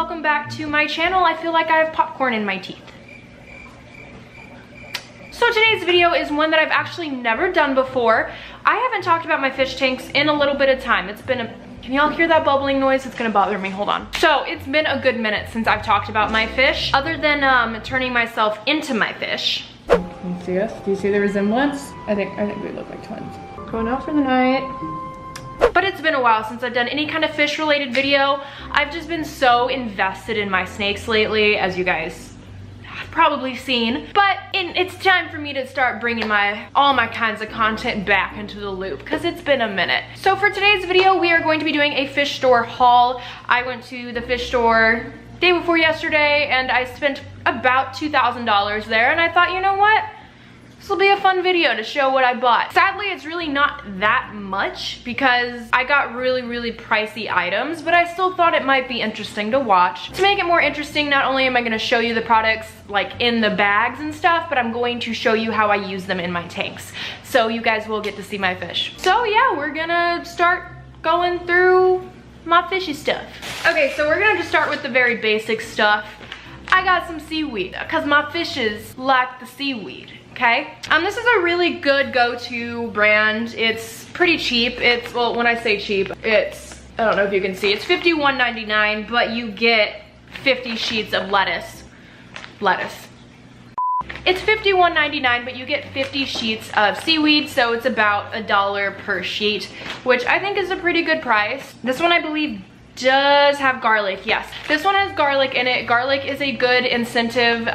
welcome back to my channel. I feel like I have popcorn in my teeth. So today's video is one that I've actually never done before. I haven't talked about my fish tanks in a little bit of time. It's been a, can y'all hear that bubbling noise? It's gonna bother me, hold on. So it's been a good minute since I've talked about my fish, other than turning myself into my fish. Can you see us? Do you see the resemblance? I think we look like twins. Going out for the night. But it's been a while since I've done any kind of fish related video. I've just been so invested in my snakes lately, as you guys have probably seen. But it's time for me to start bringing all my kinds of content back into the loop, because it's been a minute. So for today's video, we are going to be doing a fish store haul. I went to the fish store day before yesterday and I spent about $2,000 there, and I thought, you know what? This will be a fun video to show what I bought. Sadly, it's really not that much because I got really pricey items, but I still thought it might be interesting to watch. To make it more interesting, not only am I gonna show you the products like in the bags and stuff, but I'm going to show you how I use them in my tanks. So you guys will get to see my fish. So yeah, we're gonna start going through my fishy stuff. Okay, so we're gonna just start with the very basic stuff. I got some seaweed because my fishes like the seaweed. Okay, this is a really good go-to brand. It's pretty cheap. It's, well, when I say cheap, it's, I don't know if you can see, it's $51.99, but you get 50 sheets of lettuce. It's $51.99, but you get 50 sheets of seaweed, so it's about $1 per sheet, which I think is a pretty good price. This one, I believe, does have garlic. Yes, this one has garlic in it. Garlic is a good incentive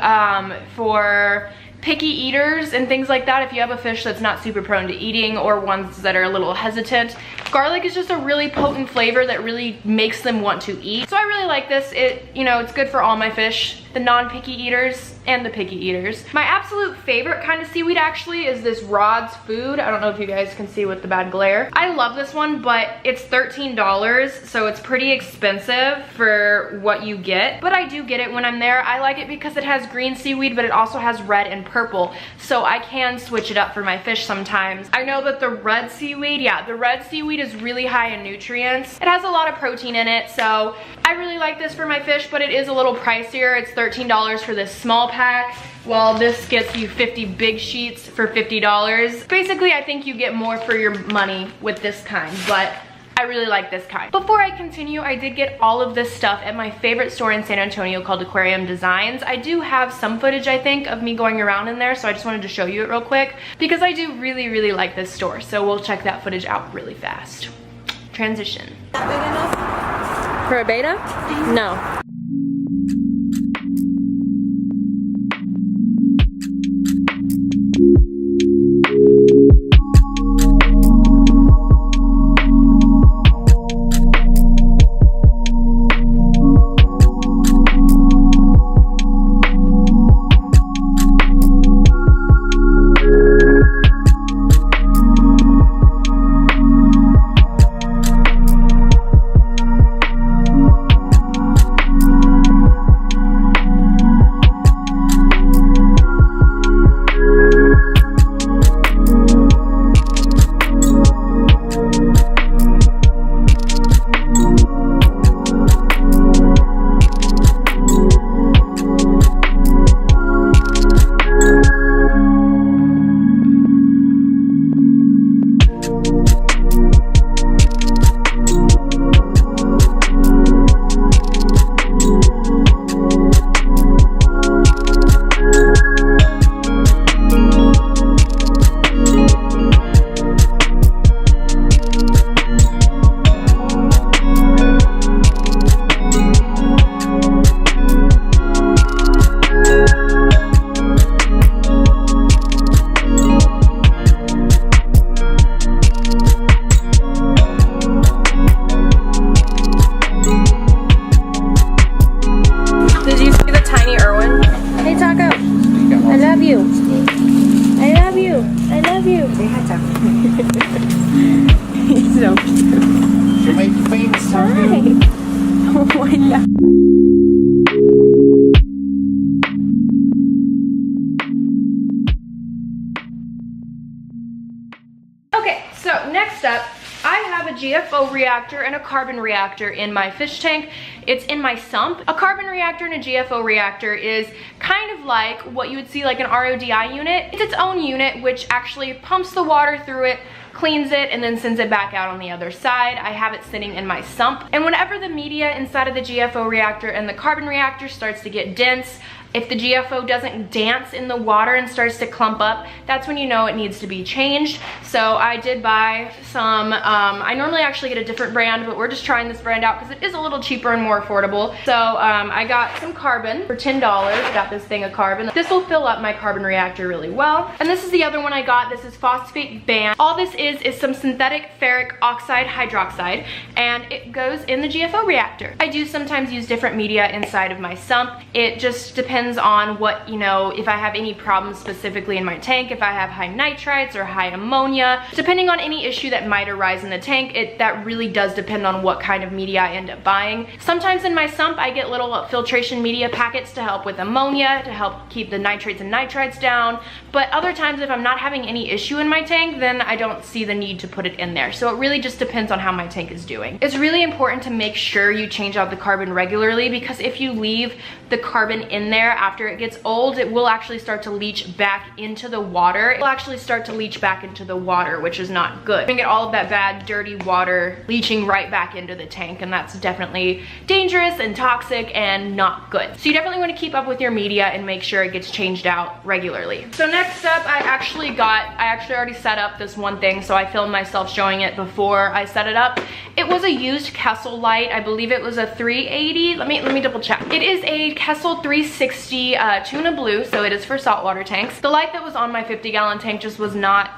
for picky eaters and things like that. If you have a fish that's not super prone to eating, or ones that are a little hesitant, garlic is just a really potent flavor that really makes them want to eat. So I really like this. It's good for all my fish, the non-picky eaters and the picky eaters. My absolute favorite kind of seaweed actually is this Rod's Food. I don't know if you guys can see with the bad glare. I love this one, but it's $13, so it's pretty expensive for what you get, but I do get it when I'm there. I like it because it has green seaweed, but it also has red and purple, so I can switch it up for my fish sometimes. I know that the red seaweed, yeah, the red seaweed is really high in nutrients. It has a lot of protein in it, so I really like this for my fish, but it is a little pricier. It's $13 for this small pack, while this gets you 50 big sheets for $50. Basically, I think you get more for your money with this kind, but I really like this kind. Before I continue, I did get all of this stuff at my favorite store in San Antonio called AQUARIUM Designs. I do have some footage, I think, of me going around in there, so I just wanted to show you it real quick because I do really like this store. So we'll check that footage out really fast. Transition. That big enough? For a beta? No. He's so cute. She'll make you famous, Hi. Oh my God. Okay, so next up, I have a GFO reactor and a carbon reactor in my fish tank. It's in my sump. A carbon reactor and a GFO reactor is kind of like what you would see like an RODI unit. It's its own unit which actually pumps the water through it, cleans it, and then sends it back out on the other side. I have it sitting in my sump. And whenever the media inside of the GFO reactor and the carbon reactor starts to get dense, if the GFO doesn't dance in the water and starts to clump up, that's when you know it needs to be changed. So I did buy some, I normally actually get a different brand, but we're just trying this brand out because it is a little cheaper and more affordable. So I got some carbon for $10. I got this thing of carbon. This will fill up my carbon reactor really well. And this is the other one I got. This is phosphate band. All this is some synthetic ferric oxide hydroxide, and it goes in the GFO reactor. I do sometimes use different media inside of my sump. It just depends on what, you know, if I have any problems specifically in my tank, if I have high nitrites or high ammonia, depending on any issue that might arise in the tank, that really does depend on what kind of media I end up buying. Sometimes in my sump, I get little filtration media packets to help with ammonia, to help keep the nitrates and nitrites down. But other times, if I'm not having any issue in my tank, then I don't see the need to put it in there. So it really just depends on how my tank is doing. It's really important to make sure you change out the carbon regularly, because if you leave the carbon in there after it gets old, it will actually start to leach back into the water. It will actually start to leach back into the water, which is not good. You can get all of that bad, dirty water leaching right back into the tank, and that's definitely dangerous and toxic and not good. So you definitely want to keep up with your media and make sure it gets changed out regularly. So next up, I actually already set up this one thing, so I filmed myself showing it before I set it up. It was a used Kessel light. I believe it was a 380. Let me double check. It is a Kessel 360 tuna blue, so it is for saltwater tanks. The light that was on my 50-gallon tank just was not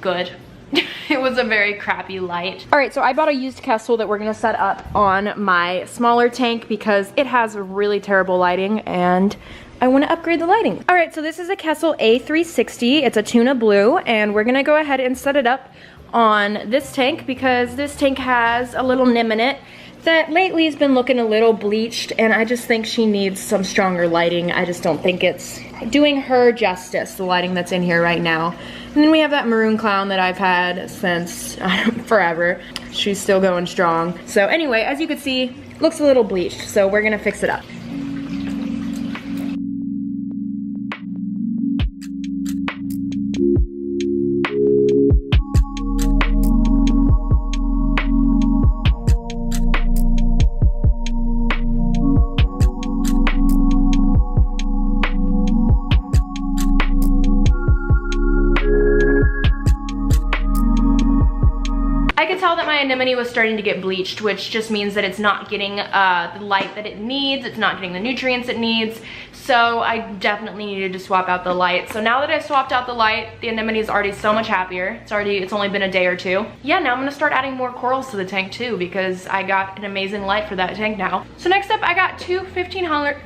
good. It was a very crappy light. All right, so I bought a used Kessel that we're gonna set up on my smaller tank because it has really terrible lighting and I want to upgrade the lighting. All right, so this is a Kessel A360. It's a tuna blue, and we're gonna go ahead and set it up on this tank because this tank has a little nymph in it that lately has been looking a little bleached, and I just think she needs some stronger lighting. I just don't think it's doing her justice, the lighting that's in here right now. And then we have that maroon clown that I've had since forever. She's still going strong. So anyway, as you can see, looks a little bleached, so we're gonna fix it up. Anemone was starting to get bleached, which just means that it's not getting the light that it needs, it's not getting the nutrients it needs, so I definitely needed to swap out the light. So now that I swapped out the light, the anemone is already so much happier. It's only been a day or two. Yeah, now I'm gonna start adding more corals to the tank too, because I got an amazing light for that tank now. So next up, I got two 1500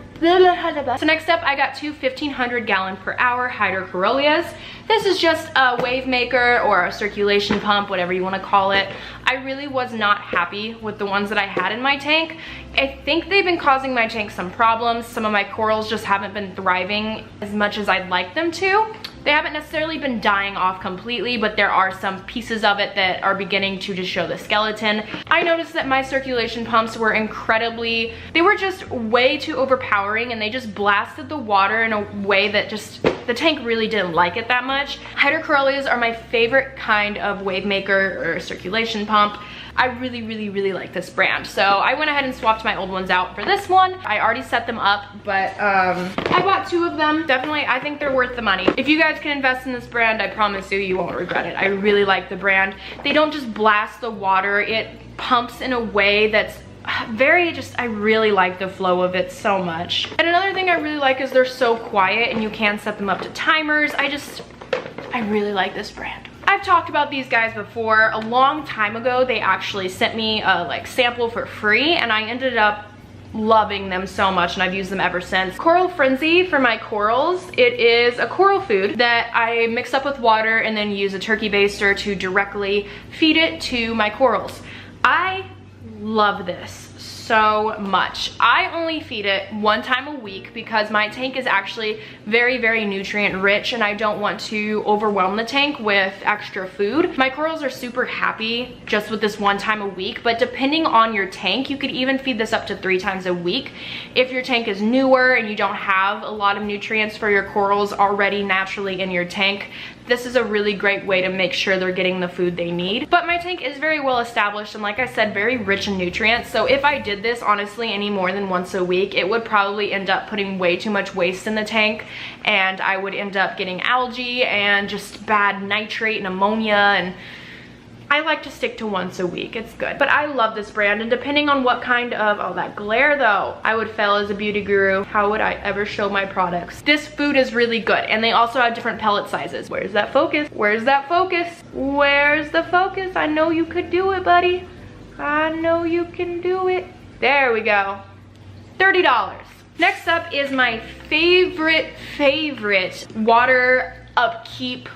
gallon per hour hydrocorollas. This is just a wave maker or a circulation pump, whatever you want to call it. I really was not happy with the ones that I had in my tank. I think they've been causing my tank some problems. Some of my corals just haven't been thriving as much as I'd like them to. They haven't necessarily been dying off completely, but there are some pieces of it that are beginning to just show the skeleton. I noticed that my circulation pumps were they were just way too overpowering, and they just blasted the water in a way that just, the tank really didn't like it that much. Hydrocorollas are my favorite kind of wave maker or circulation pump. I really like this brand. So I went ahead and swapped my old ones out for this one. I already set them up, but I bought two of them. Definitely, I think they're worth the money. If you guys can invest in this brand, I promise you won't regret it. I really like the brand. They don't just blast the water. It pumps in a way that's I really like the flow of it so much. And another thing I really like is they're so quiet, and you can set them up to timers. I really like this brand. I've talked about these guys before. A long time ago, they actually sent me a sample for free, and I ended up loving them so much, and I've used them ever since. Coral Frenzy for my corals. It is a coral food that I mix up with water and then use a turkey baster to directly feed it to my corals. I love this so much. I only feed it 1 time a week because my tank is actually very, very nutrient rich and I don't want to overwhelm the tank with extra food. My corals are super happy just with this 1 time a week, but depending on your tank, you could even feed this up to 3 times a week. If your tank is newer and you don't have a lot of nutrients for your corals already naturally in your tank, this is a really great way to make sure they're getting the food they need. But my tank is very well established and, like I said, very rich in nutrients. So if I did this honestly any more than once a week, it would probably end up putting way too much waste in the tank, and I would end up getting algae and just bad nitrate and ammonia, and I like to stick to once a week. It's good. But I love this brand, and depending on what kind of, oh, that glare though, I would fail as a beauty guru. How would I ever show my products? This food is really good, and they also have different pellet sizes. Where's that focus? Where's that focus? Where's the focus? I know you could do it, buddy. I know you can do it. There we go. $30. Next up is my favorite water upkeep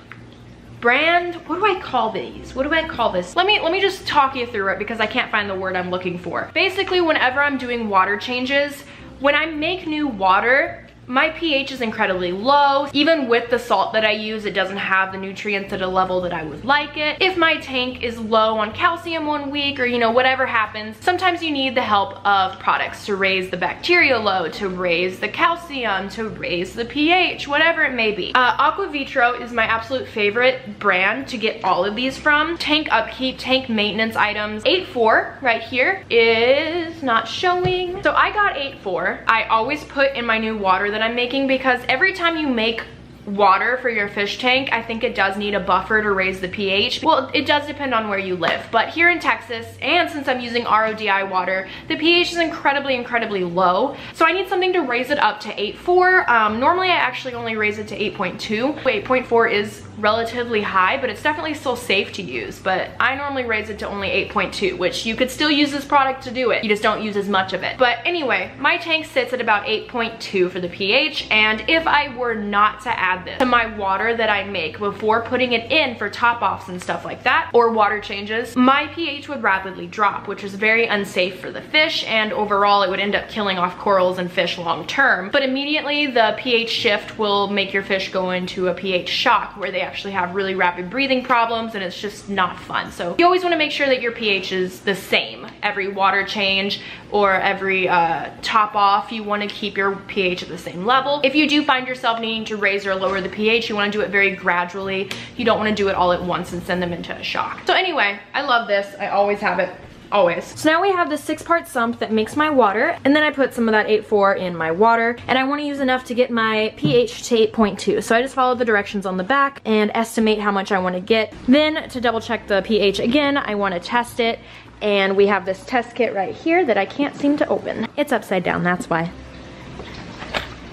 brand. What do I call these? What do I call this? Let me just talk you through it because I can't find the word I'm looking for. Basically, whenever I'm doing water changes, when I make new water, my pH is incredibly low. Even with the salt that I use, it doesn't have the nutrients at a level that I would like it. If my tank is low on calcium 1 week, or you know, whatever happens, sometimes you need the help of products to raise the bacteria load, to raise the calcium, to raise the pH, whatever it may be. AQUARIUM is my absolute favorite brand to get all of these from. Tank upkeep, tank maintenance items. 8.4 right here is not showing. So I got 8.4. I always put in my new water that I'm making, because every time you make water for your fish tank, I think it does need a buffer to raise the pH. Well, it does depend on where you live, but here in Texas, and since I'm using RODI water, the pH is incredibly low, so I need something to raise it up to 8.4. Normally I actually only raise it to 8.2. 8.4 is relatively high, but it's definitely still safe to use, but I normally raise it to only 8.2, which you could still use this product to do it. You just don't use as much of it. But anyway, my tank sits at about 8.2 for the pH, and if I were not to add this to my water that I make before putting it in for top offs and stuff like that, or water changes, my pH would rapidly drop, which is very unsafe for the fish, and overall it would end up killing off corals and fish long term. But immediately the pH shift will make your fish go into a pH shock, where they actually have really rapid breathing problems, and it's just not fun. So you always want to make sure that your pH is the same every water change or every top off. You want to keep your pH at the same level. If you do find yourself needing to raise or lower the pH, you want to do it very gradually. You don't want to do it all at once and send them into a shock. So anyway, I love this. I always have it. Always. So now we have the 6-part sump that makes my water, and then I put some of that 8.4 in my water, and I want to use enough to get my pH to 8.2. So I just follow the directions on the back and estimate how much I want to get. Then to double check the pH again, I want to test it, and we have this test kit right here that I can't seem to open. It's upside down, that's why.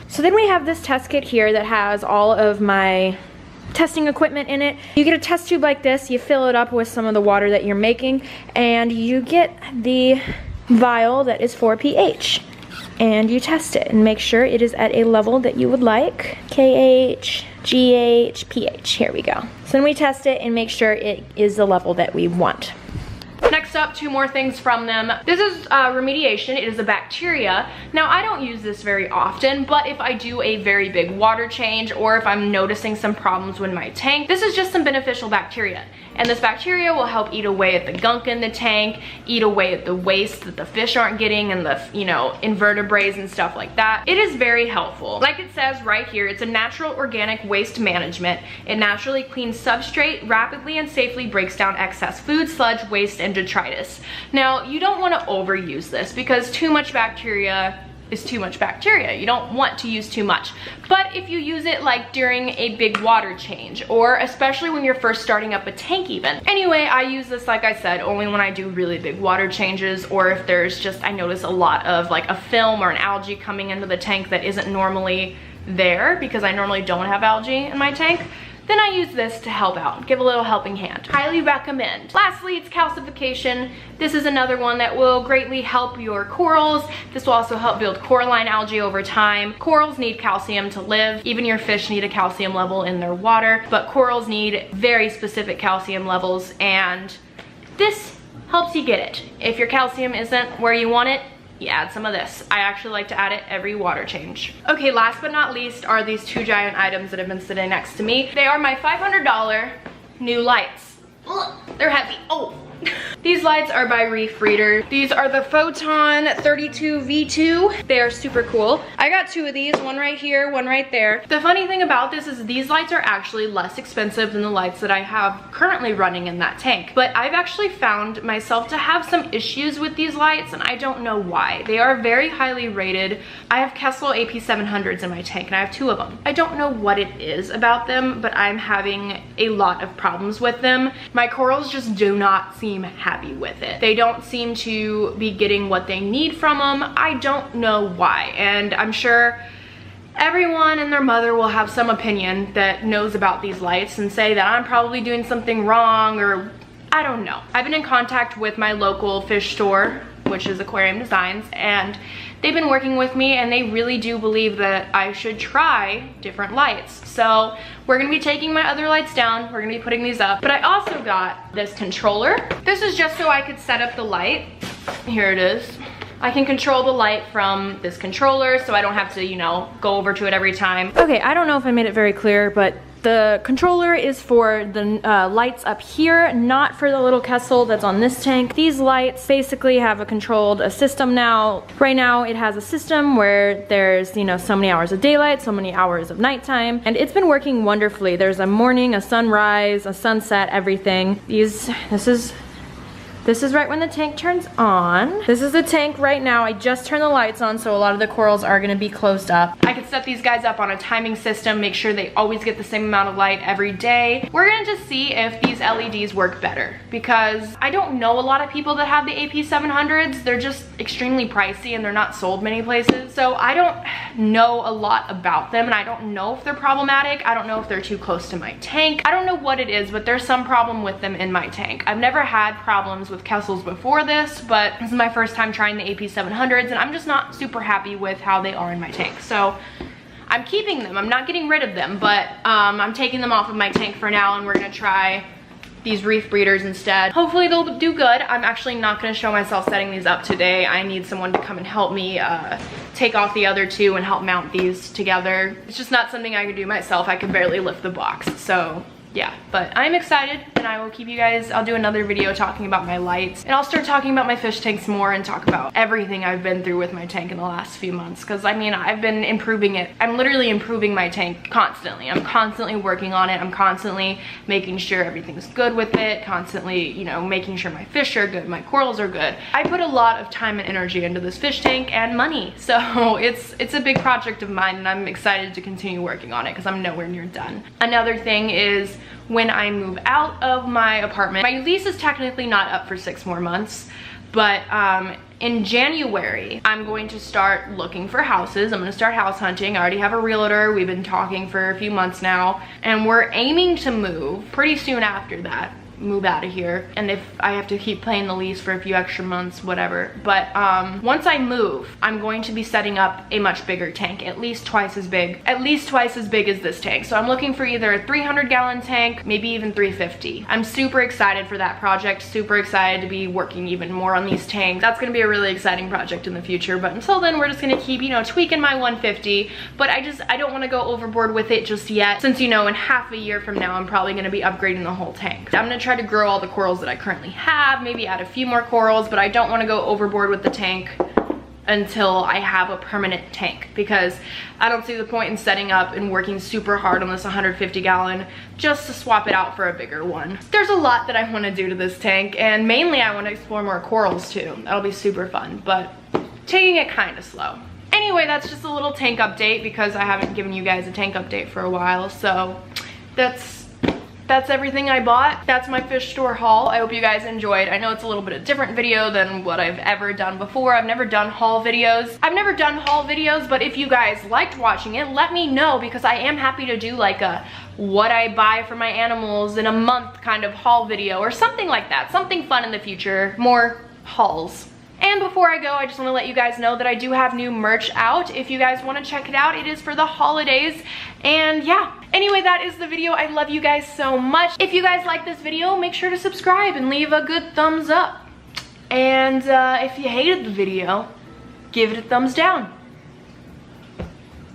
So then we have this test kit here that has all of my testing equipment in it. You get a test tube like this, you fill it up with some of the water that you're making, and you get the vial that is for pH. And you test it and make sure it is at a level that you would like. KH, GH, pH, here we go. So then we test it and make sure it is the level that we want. Next up, 2 more things from them. This is remediation. It is a bacteria. Now, I don't use this very often, but if I do a very big water change, or if I'm noticing some problems with my tank, this is just some beneficial bacteria. And this bacteria will help eat away at the gunk in the tank, eat away at the waste that the fish aren't getting, and the, you know, invertebrates and stuff like that. It is very helpful. Like it says right here, it's a natural organic waste management. It naturally cleans substrate, rapidly and safely breaks down excess food, sludge, waste, and detritus. Now, you don't want to overuse this, because too much bacteria is too much bacteria. You don't want to use too much. But if you use it like during a big water change, or especially when you're first starting up a tank even. Anyway, I use this, like I said, only when I do really big water changes, or if there's just, I notice a lot of like a film or an algae coming into the tank that isn't normally there, because I normally don't have algae in my tank. Then I use this to help out, give a little helping hand. Highly recommend. Lastly, it's calcification. This is another one that will greatly help your corals. This will also help build coralline algae over time. Corals need calcium to live. Even your fish need a calcium level in their water, but corals need very specific calcium levels, and this helps you get it. If your calcium isn't where you want it, you add some of this. I actually like to add it every water change. Okay, last but not least are these two giant items that have been sitting next to me. They are my $500 new lights. Ugh, they're heavy. Oh. These lights are by Reef. These are the Photon 32V2. They are super cool. I got two of these, one right here, one right there. The funny thing about this is these lights are actually less expensive than the lights that I have currently running in that tank. But I've actually found myself to have some issues with these lights, and I don't know why. They are very highly rated. I have Kessil AP700s in my tank, and I have two of them. I don't know what it is about them, but I'm having a lot of problems with them. My corals just do not seem happy with it. They don't seem to be getting what they need from them. I don't know why, and I'm sure everyone and their mother will have some opinion that knows about these lights and say that I'm probably doing something wrong, or I don't know. I've been in contact with my local fish store, which is Aquarium Designs, and they've been working with me, and they really do believe that I should try different lights. So we're gonna be taking my other lights down, we're gonna be putting these up. But I also got this controller. This is just so I could set up the light. Here it is. I can control the light from this controller, so I don't have to, you know, go over to it every time. Okay, I don't know if I made it very clear, but the controller is for the lights up here, not for the little Kessil that's on this tank. These lights basically have a system now. Right now it has a system where there's, you know, so many hours of daylight, so many hours of nighttime, and it's been working wonderfully. There's a morning, a sunrise, a sunset, everything. This is right when the tank turns on. This is the tank right now. I just turned the lights on, so a lot of the corals are gonna be closed up. I could set these guys up on a timing system, make sure they always get the same amount of light every day. We're gonna just see if these LEDs work better, because I don't know a lot of people that have the AP700s. They're just extremely pricey and they're not sold many places. So I don't know a lot about them, and I don't know if they're problematic. I don't know if they're too close to my tank. I don't know what it is, but there's some problem with them in my tank. I've never had problems with Kessils before this, but this is my first time trying the AP700s, and I'm just not super happy with how they are in my tank. So I'm keeping them. I'm not getting rid of them, but I'm taking them off of my tank for now, and we're gonna try these Reef breeders instead. Hopefully they'll do good. I'm actually not gonna show myself setting these up today. I need someone to come and help me take off the other two and help mount these together. It's just not something I could do myself. I could barely lift the box, so yeah, but I'm excited, and I will keep you guys, I'll do another video talking about my lights, and I'll start talking about my fish tanks more and talk about everything I've been through with my tank in the last few months, because I mean, I've been improving it. I'm literally improving my tank constantly. I'm constantly working on it. I'm constantly making sure everything's good with it, constantly, you know, making sure my fish are good, my corals are good. I put a lot of time and energy into this fish tank and money, so it's a big project of mine, and I'm excited to continue working on it because I'm nowhere near done. Another thing is, when I move out of my apartment, my lease is technically not up for 6 more months, but in January, I'm going to start looking for houses. I'm gonna start house hunting. I already have a realtor. We've been talking for a few months now, and we're aiming to move pretty soon after that. Move out of here, and if I have to keep paying the lease for a few extra months, whatever. But once I move, I'm going to be setting up a much bigger tank, at least twice as big as this tank. So I'm looking for either a 300-gallon tank, maybe even 350. I'm super excited for that project, super excited to be working even more on these tanks. That's gonna be a really exciting project in the future, but until then, we're just gonna keep, you know, tweaking my 150, but I don't wanna go overboard with it just yet, since, you know, in half a year from now, I'm probably gonna be upgrading the whole tank. I'm gonna try to grow all the corals that I currently have, maybe add a few more corals, but I don't want to go overboard with the tank until I have a permanent tank, because I don't see the point in setting up and working super hard on this 150-gallon just to swap it out for a bigger one. There's a lot that I want to do to this tank, and mainly I want to explore more corals too. That'll be super fun, but taking it kind of slow. Anyway, that's just a little tank update, because I haven't given you guys a tank update for a while, so that's everything I bought. That's my fish store haul. I hope you guys enjoyed. I know it's a little bit of a different video than what I've ever done before. I've never done haul videos. But if you guys liked watching it, let me know, because I am happy to do like a what I buy for my animals in a month kind of haul video or something like that. Something fun in the future, more hauls. And before I go, I just want to let you guys know that I do have new merch out. If you guys want to check it out, it is for the holidays. And yeah, anyway, that is the video. I love you guys so much. If you guys like this video, make sure to subscribe and leave a good thumbs up. And if you hated the video, give it a thumbs down.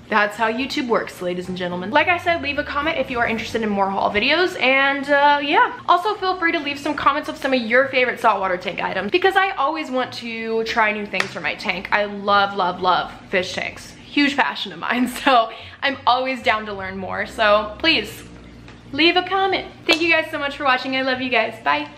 That's how YouTube works, ladies and gentlemen. Like I said, leave a comment if you are interested in more haul videos, and yeah. Also feel free to leave some comments of some of your favorite saltwater tank items, because I always want to try new things for my tank. I love, love, love fish tanks. Huge passion of mine, so I'm always down to learn more. So please, leave a comment. Thank you guys so much for watching. I love you guys. Bye.